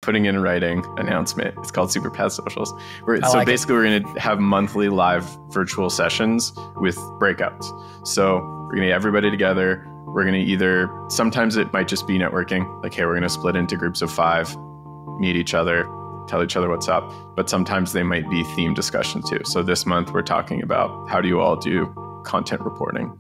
putting in writing announcement. It's called Superpath Socials. We're going to have monthly live virtual sessions with breakouts. So we're going to get everybody together. We're going to sometimes it might just be networking. Like, hey, we're going to split into groups of 5, meet each other, tell each other what's up. But sometimes they might be theme discussions too. So this month we're talking about how do you all do content reporting?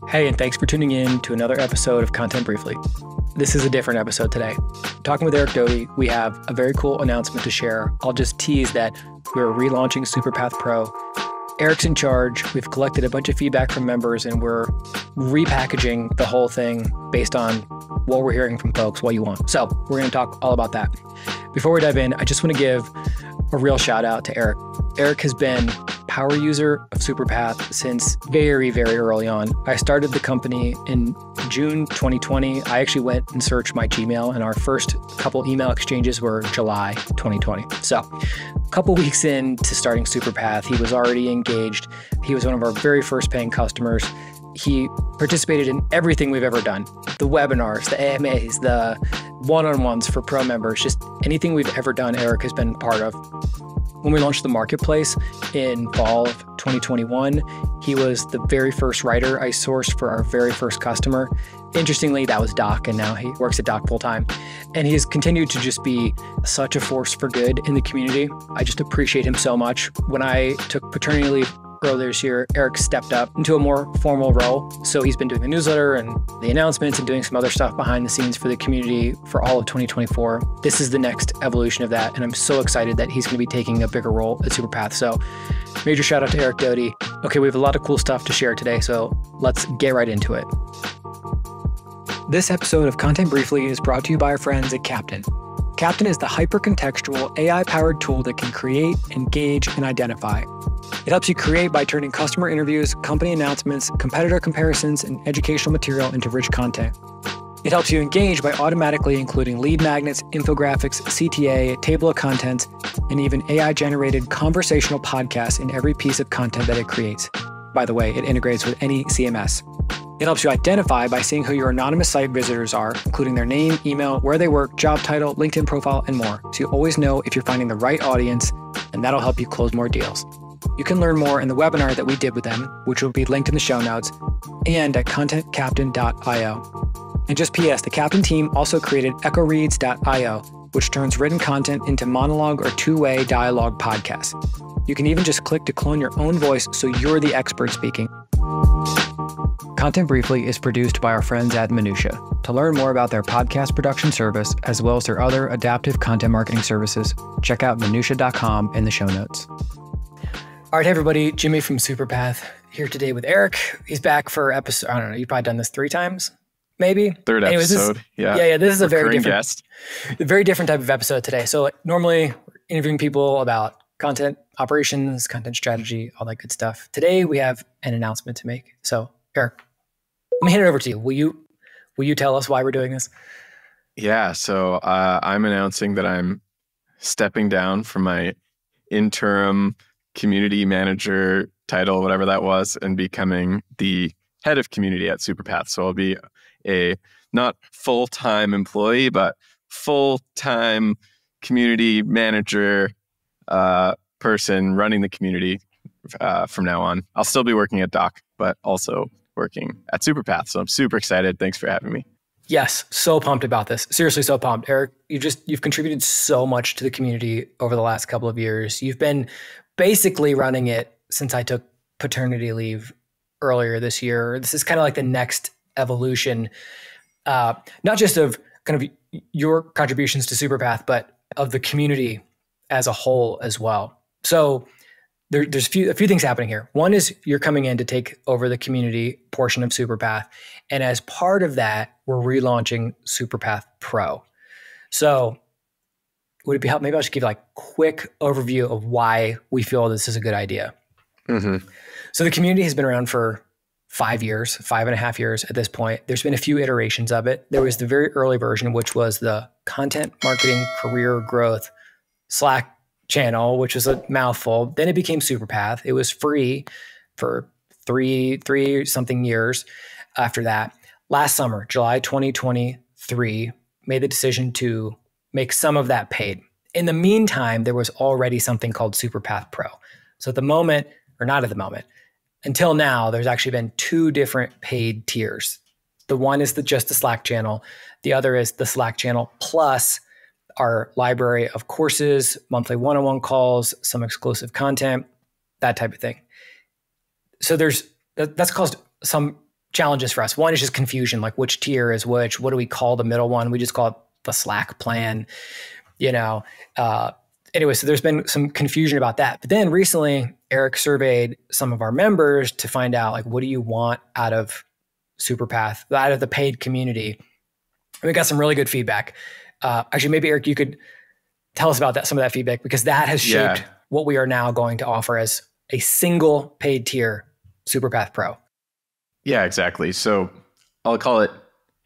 Hey, and thanks for tuning in to another episode of Content Briefly. This is a different episode today. Talking with Eric Doty, we have a very cool announcement to share. I'll just tease that we're relaunching Superpath Pro. Eric's in charge. We've collected a bunch of feedback from members, and we're repackaging the whole thing based on what we're hearing from folks, what you want. So we're going to talk all about that. Before we dive in, I just want to give a real shout out to Eric. Eric has been power user of Superpath since very, very early on. I started the company in June 2020. I actually went and searched my Gmail, and our first couple email exchanges were July 2020. So a couple weeks into starting Superpath, he was already engaged. He was one of our very first paying customers. He participated in everything we've ever done. The webinars, the AMAs, the one-on-ones for pro members, just anything we've ever done, Eric has been part of. When we launched the marketplace in fall of 2021, he was the very first writer I sourced for our very first customer. Interestingly, that was Doc, and now he works at Doc full time. And he's continued to just be such a force for good in the community. I just appreciate him so much. When I took paternity leave earlier this year, Eric stepped up into a more formal role. So he's been doing the newsletter and the announcements and doing some other stuff behind the scenes for the community for all of 2024. This is the next evolution of that. And I'm so excited that he's going to be taking a bigger role at Superpath. So major shout out to Eric Doty. Okay, we have a lot of cool stuff to share today. So let's get right into it. This episode of Content Briefly is brought to you by our friends at Captain. Captain is the hyper-contextual AI-powered tool that can create, engage, and identify. It helps you create by turning customer interviews, company announcements, competitor comparisons, and educational material into rich content. It helps you engage by automatically including lead magnets, infographics, CTA, table of contents, and even AI-generated conversational podcasts in every piece of content that it creates. By the way, it integrates with any CMS. It helps you identify by seeing who your anonymous site visitors are, including their name, email, where they work, job title, LinkedIn profile, and more. So you always know if you're finding the right audience, and that'll help you close more deals. You can learn more in the webinar that we did with them, which will be linked in the show notes, and at contentcaptain.io. And just PS, the Captain team also created echoreads.io, which turns written content into monologue or two-way dialogue podcasts. You can even just click to clone your own voice so you're the expert speaking. Content Briefly is produced by our friends at Minutia. To learn more about their podcast production service, as well as their other adaptive content marketing services, check out minutia.com in the show notes. All right, hey everybody, Jimmy from Superpath here today with Eric. He's back for episode, I don't know, you've probably done this 3 times, maybe? Third episode, yeah. Yeah, this is a very different type of episode today. So normally we're interviewing people about content operations, content strategy, all that good stuff. Today we have an announcement to make. So Eric, let me hand it over to you. Will you tell us why we're doing this? Yeah, so I'm announcing that I'm stepping down from my interim community manager title, whatever that was, and becoming the head of community at Superpath. So I'll be a not full-time employee, but full-time community manager person running the community from now on. I'll still be working at Doc, but also working at Superpath. So I'm super excited. Thanks for having me. Yes, so pumped about this. Seriously, so pumped. Eric, you've contributed so much to the community over the last couple of years. You've been basically running it since I took paternity leave earlier this year. This is kind of like the next evolution, not just of kind of your contributions to Superpath, but of the community as a whole as well. So there's a few things happening here. One is you're coming in to take over the community portion of Superpath. And as part of that, we're relaunching Superpath Pro. So would it be helpful? Maybe I'll just give like a quick overview of why we feel this is a good idea. Mm-hmm. So the community has been around for 5.5 years at this point. There's been a few iterations of it. There was the very early version, which was the content marketing career growth Slack channel, which was a mouthful. Then it became Superpath. It was free for three something years after that. Last summer, July 2023, made the decision to make some of that paid. In the meantime, there was already something called Superpath Pro. So at the moment, or not at the moment, until now, there's actually been two different paid tiers. The one is just the Slack channel. The other is the Slack channel plus our library of courses, monthly one-on-one calls, some exclusive content, that type of thing. So that's caused some challenges for us. One is just confusion, like which tier is which. What do we call the middle one? We just call it the Slack plan, Anyway, so there's been some confusion about that. But then recently, Eric surveyed some of our members to find out, like, what do you want out of Superpath, out of the paid community? And we got some really good feedback. Actually, maybe Eric, you could tell us about some of that feedback, because that has shaped what we are now going to offer as a single paid tier, Superpath Pro. Yeah, exactly. So I'll call it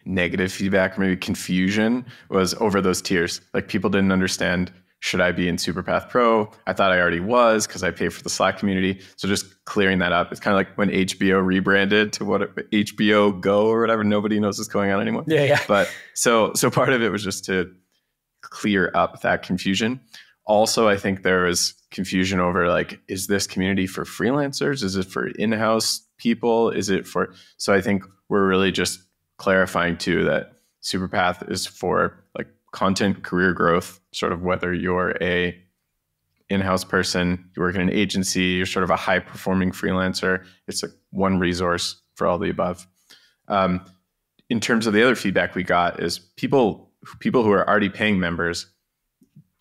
negative feedback, or maybe confusion, was over those tiers. Like, people didn't understand, should I be in Superpath Pro? I thought I already was because I pay for the Slack community. So just clearing that up. It's kind of like when HBO rebranded to HBO Go or whatever. Nobody knows what's going on anymore. Yeah. But so part of it was just to clear up that confusion. Also, I think there was confusion over, like, is this community for freelancers? Is it for in-house people? So I think we're really just clarifying too that Superpath is for like content career growth, sort of whether you're a in-house person, you work in an agency, you're sort of a high performing freelancer. It's like one resource for all the above. In terms of the other feedback we got is people who are already paying members,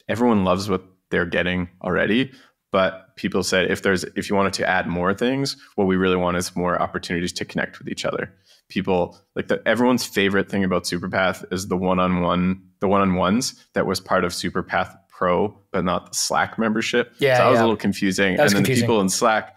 everyone loves what they're getting already. But people said, if you wanted to add more things, what we really want is more opportunities to connect with each other. People like everyone's favorite thing about Superpath is the one-on-ones that was part of Superpath Pro, but not the Slack membership. Yeah, so that was a little confusing. And then the people in Slack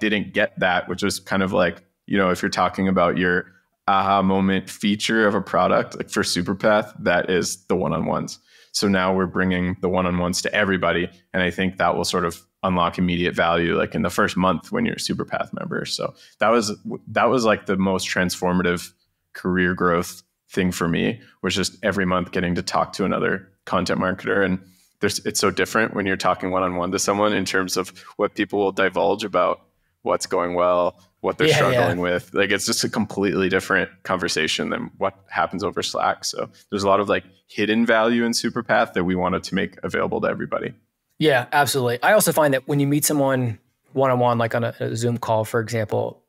didn't get that, which was kind of like, if you're talking about your aha moment feature of a product, like for Superpath, that is the one-on-ones. So now we're bringing the one-on-ones to everybody. And I think that will sort of unlock immediate value, like in the first month when you're a Superpath member. So that was like the most transformative career growth thing for me, was just every month getting to talk to another content marketer. And it's so different when you're talking one-on-one to someone in terms of what people will divulge about what's going well, what they're struggling with. Like, it's just a completely different conversation than what happens over Slack. So there's a lot of like hidden value in Superpath that we wanted to make available to everybody. Yeah, absolutely. I also find that when you meet someone one-on-one, like on a Zoom call, for example,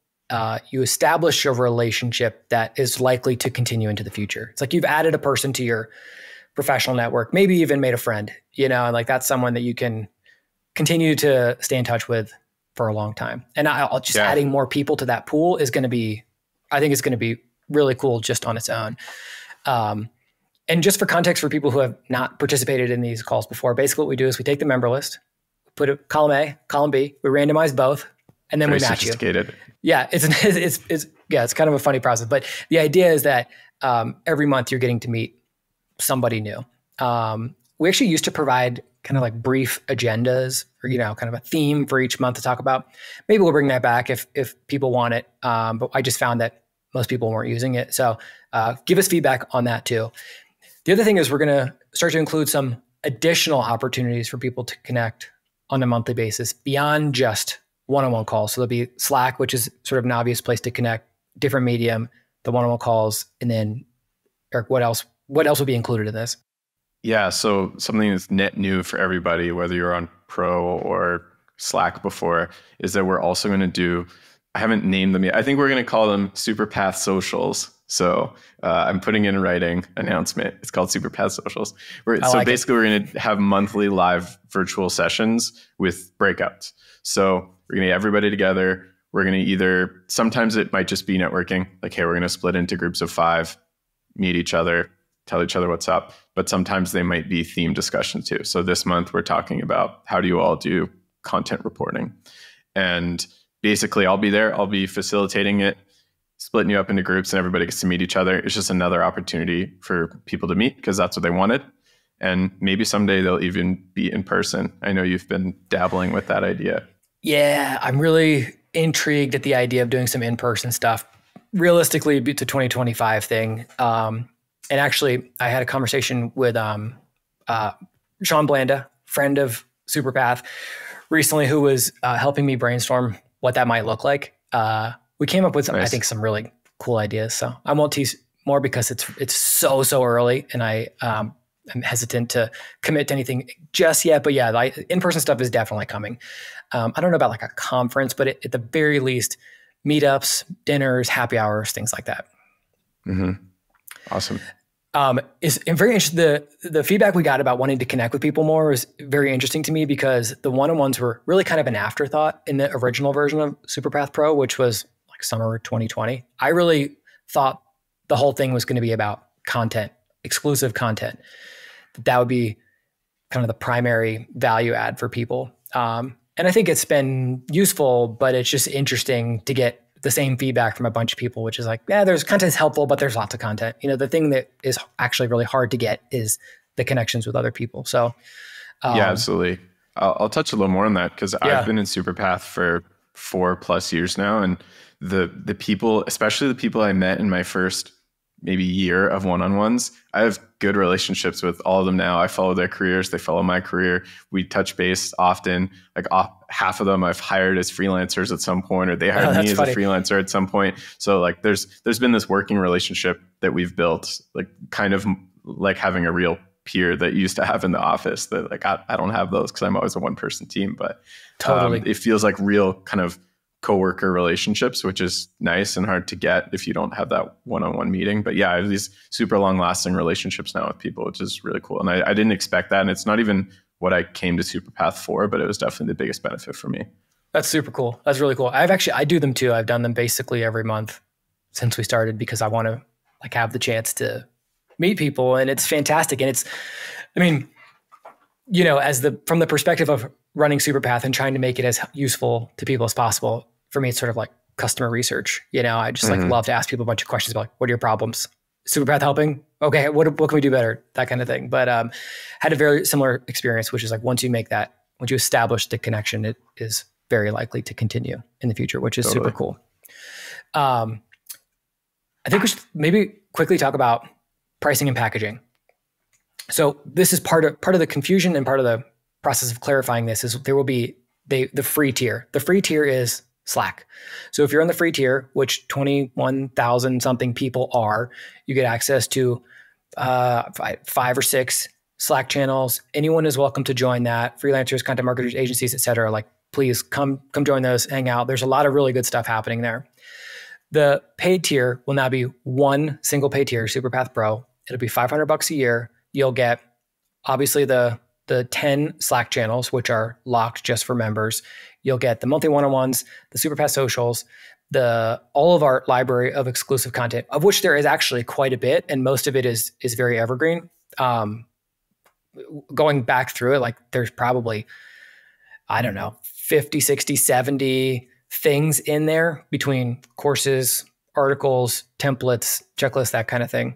you establish a relationship that is likely to continue into the future. It's like you've added a person to your professional network, maybe even made a friend, and like that's someone that you can continue to stay in touch with for a long time. And adding more people to that pool is going to be, I think it's going to be really cool just on its own. And just for context for people who have not participated in these calls before, basically what we do is we take the member list, put a column A, column B, we randomize both, and then we match you. Yeah, it's kind of a funny process, but the idea is that every month you're getting to meet somebody new. We actually used to provide kind of like brief agendas or, kind of a theme for each month to talk about. Maybe we'll bring that back if people want it. But I just found that most people weren't using it. So give us feedback on that too. The other thing is we're going to start to include some additional opportunities for people to connect on a monthly basis beyond just one-on-one calls. So there'll be Slack, which is sort of an obvious place to connect, different medium, the one-on-one calls, and then Eric, what else will be included in this? Yeah, so something that's net new for everybody, whether you're on Pro or Slack before, is that we're also going to do, I haven't named them yet, I think we're going to call them Superpath Socials. So I'm putting in writing announcement. It's called Superpath Socials. We're going to have monthly live virtual sessions with breakouts. So we're going to get everybody together. We're going to sometimes it might just be networking, like, hey, we're going to split into groups of 5, meet each other, tell each other what's up. But sometimes they might be theme discussions too. So this month we're talking about how do you all do content reporting? And basically I'll be there. I'll be facilitating it, splitting you up into groups, and everybody gets to meet each other. It's just another opportunity for people to meet because that's what they wanted. And maybe someday they'll even be in person. I know you've been dabbling with that idea. Yeah, I'm really intrigued at the idea of doing some in-person stuff. Realistically, it's a 2025 thing. And actually, I had a conversation with Sean Blanda, friend of Superpath, recently, who was helping me brainstorm what that might look like. We came up with some, I think, some really cool ideas. So I won't tease more because it's so early, and I'm hesitant to commit to anything just yet. But yeah, in-person stuff is definitely coming. I don't know about like a conference, but at the very least, meetups, dinners, happy hours, things like that. Mm-hmm. Awesome. Is very interesting. The feedback we got about wanting to connect with people more is very interesting to me, because the one-on-ones were really kind of an afterthought in the original version of Superpath Pro, which was like summer 2020. I really thought the whole thing was going to be about content, exclusive content. That would be kind of the primary value add for people. And I think it's been useful, but it's just interesting to get the same feedback from a bunch of people, which is like, yeah, there's content is helpful, but there's lots of content. The thing that is actually really hard to get is the connections with other people. So yeah, absolutely. I'll touch a little more on that, because I've been in Superpath for 4+ years now. And the people, especially the people I met in my first maybe year of one-on-ones, I have good relationships with all of them now. I follow their careers. They follow my career. We touch base often. Like half of them I've hired as freelancers at some point, or they hired me as a freelancer at some point. So like there's been this working relationship that we've built, like kind of like having a real peer that you used to have in the office, that like, I don't have those because I'm always a one-person team, but totally. It feels like real kind of coworker relationships, which is nice and hard to get if you don't have that one-on-one meeting. But yeah, I have these super long-lasting relationships now with people, which is really cool. And I didn't expect that. And it's not even what I came to Superpath for, but it was definitely the biggest benefit for me. That's super cool. That's really cool. I do them too. I've done them basically every month since we started, because I want to like have the chance to meet people, and it's fantastic. And it's, I mean, from the perspective of running Superpath and trying to make it as useful to people as possible, for me, it's sort of like customer research. I just like love to ask people a bunch of questions about, like, what are your problems? Superpath helping? Okay, what can we do better? That kind of thing. But had a very similar experience, which is like once you establish the connection, it is very likely to continue in the future, which is super cool. I think we should maybe quickly talk about pricing and packaging. So this is part of the confusion, and part of the process of clarifying this is there will be the free tier. The free tier is Slack. So if you're on the free tier, which 21,000 something people are, you get access to 5 or 6 Slack channels. Anyone is welcome to join that. Freelancers, content marketers, agencies, etc. Like, please come join those, hang out. There's a lot of really good stuff happening there. The paid tier will now be one single paid tier, Superpath Pro. It'll be $500 a year. You'll get obviously the 10 Slack channels, which are locked just for members. You'll get the monthly one-on-ones, the Superpath socials, all of our library of exclusive content, of which there is actually quite a bit, and most of it is very evergreen. Going back through it, like there's probably, I don't know, 50, 60, 70 things in there between courses, articles, templates, checklists, that kind of thing.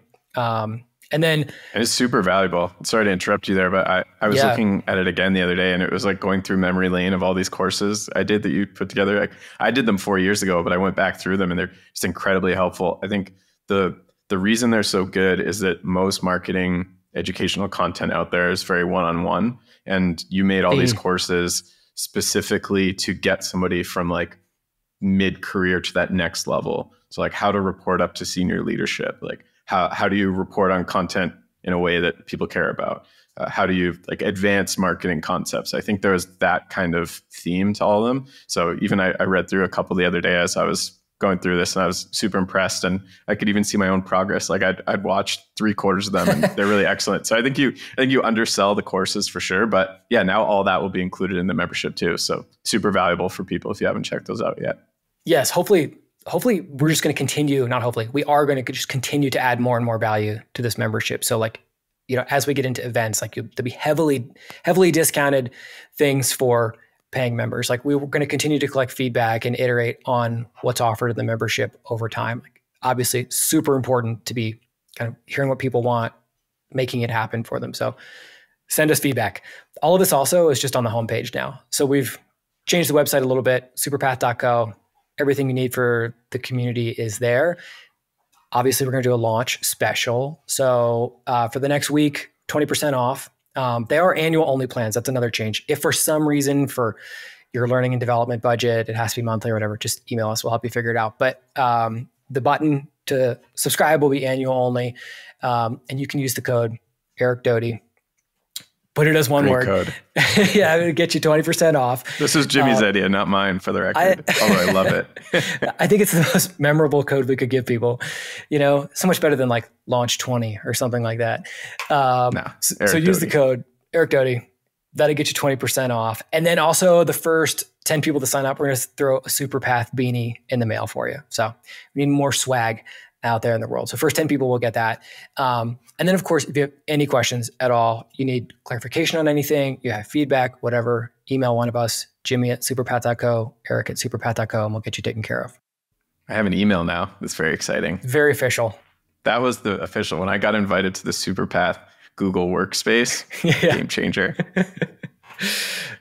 And it's super valuable. Sorry to interrupt you there, but I was looking at it again the other day, and it was like going through memory lane of all these courses I did that you put together. Like, I did them 4 years ago, but I went back through them, and they're just incredibly helpful. I think the reason they're so good is that most marketing educational content out there is very one-on-one, and you made all these courses specifically to get somebody from like mid-career to that next level. So like how to report up to senior leadership, like how do you report on content in a way that people care about? How do you like advance marketing concepts? I think there was that kind of theme to all of them. So even I read through a couple the other day as I was going through this, and I was super impressed, and I could even see my own progress. Like I'd watched 3/4 of them, and they're really excellent. So I think you undersell the courses for sure, but yeah, now all that will be included in the membership too. So super valuable for people if you haven't checked those out yet. Yes, hopefully we're just going to continue, not hopefully, we are going to just continue to add more and more value to this membership. So like, as we get into events, like there'll be heavily discounted things for paying members. Like we're going to continue to collect feedback and iterate on what's offered in the membership over time. Like, obviously super important to be kind of hearing what people want, making it happen for them. So send us feedback. All of this also is just on the homepage now. So we've changed the website a little bit, superpath.co. Everything you need for the community is there. Obviously, we're going to do a launch special. So for the next week, 20% off. They are annual only plans. That's another change. If for some reason for your learning and development budget, it has to be monthly or whatever, just email us. We'll help you figure it out. But the button to subscribe will be annual only. And you can use the code Eric Doty. Put it as one word. Code. Yeah, it'll get you 20% off. This is Jimmy's idea, not mine, for the record. Although I love it. I think it's the most memorable code we could give people. So much better than like launch 20 or something like that. So use the code Eric Doty. That'll get you 20% off. And then also the first 10 people to sign up, we're going to throw a Superpath beanie in the mail for you. So we need more swag out there in the world. So first 10 people will get that. And then of course, if you have any questions at all, you need clarification on anything, you have feedback, whatever, email one of us, Jimmy@superpath.co, Eric@superpath.co, and we'll get you taken care of. I have an email now. That's very exciting. Very official. That was the official. When I got invited to the Superpath Google Workspace, game changer.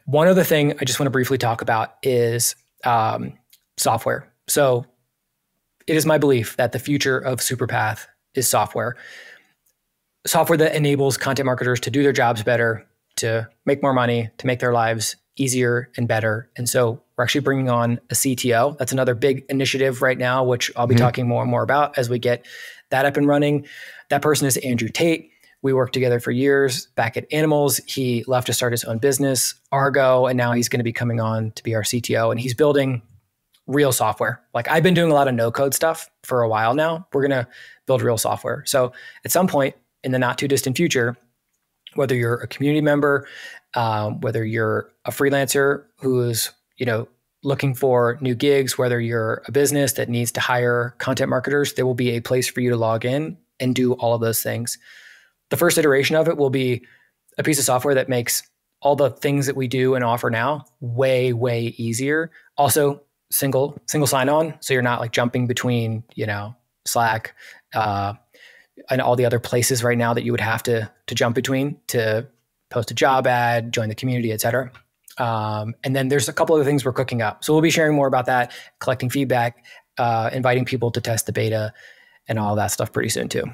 One other thing I just want to briefly talk about is software. So it is my belief that the future of Superpath is software. Software that enables content marketers to do their jobs better, to make more money, to make their lives easier and better. And so we're actually bringing on a CTO. That's another big initiative right now, which I'll be talking more and more about as we get that up and running. That person is Andrew Tate. We worked together for years back at Animals. He left to start his own business, Argo, and now he's going to be coming on to be our CTO. And he's building real software. Like I've been doing a lot of no-code stuff for a while now. We're going to build real software. So at some point in the not too distant future, whether you're a community member, whether you're a freelancer who's, looking for new gigs, whether you're a business that needs to hire content marketers, there will be a place for you to log in and do all of those things. The first iteration of it will be a piece of software that makes all the things that we do and offer now way, way easier. Also, single sign-on, so you're not like jumping between, Slack and all the other places right now that you would have to jump between to post a job ad, join the community, et cetera. And then there's a couple other things we're cooking up. So we'll be sharing more about that, collecting feedback, inviting people to test the beta and all that stuff pretty soon too.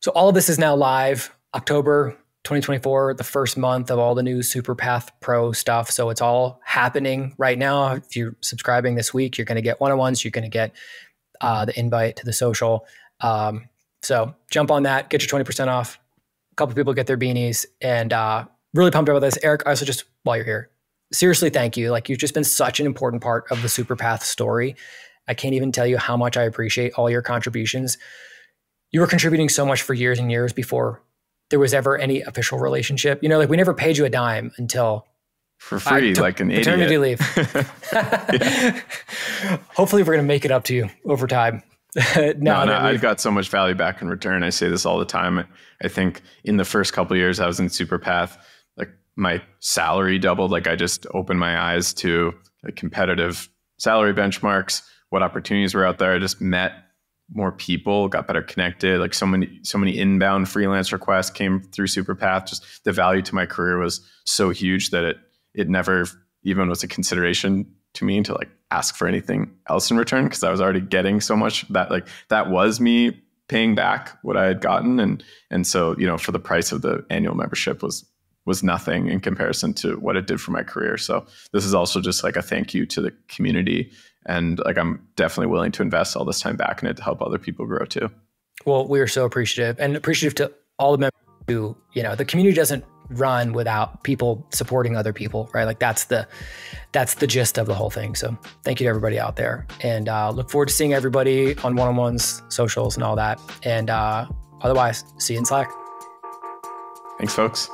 So all of this is now live, October 2024, the first month of all the new Superpath Pro stuff. So it's all happening right now. If you're subscribing this week, you're going to get one-on-ones. You're going to get the invite to the social. So jump on that, get your 20% off. A couple of people get their beanies, and really pumped about this. Eric, also just while you're here, seriously, thank you. Like you've just been such an important part of the Superpath story. I can't even tell you how much I appreciate all your contributions. You were contributing so much for years and years before there was ever any official relationship. Like we never paid you a dime until for free, like an paternity idiot. Leave. Hopefully we're going to make it up to you over time. No, I've got so much value back in return. I say this all the time. I think in the first couple of years I was in Superpath, like my salary doubled. Like I just opened my eyes to like competitive salary benchmarks, what opportunities were out there. I just met more people, got better connected. Like so many inbound freelance requests came through Superpath. Just the value to my career was so huge that it never even was a consideration to me to like ask for anything else in return, because I was already getting so much that was me paying back what I had gotten. And so, for the price of the annual membership was nothing in comparison to what it did for my career. So this is also just like a thank you to the community. And like, I'm definitely willing to invest all this time back in it to help other people grow too. Well, we are so appreciative to all the members who, the community doesn't run without people supporting other people, right? Like that's the gist of the whole thing. So thank you to everybody out there, and look forward to seeing everybody on one-on-ones, socials and all that. And otherwise, see you in Slack. Thanks, folks.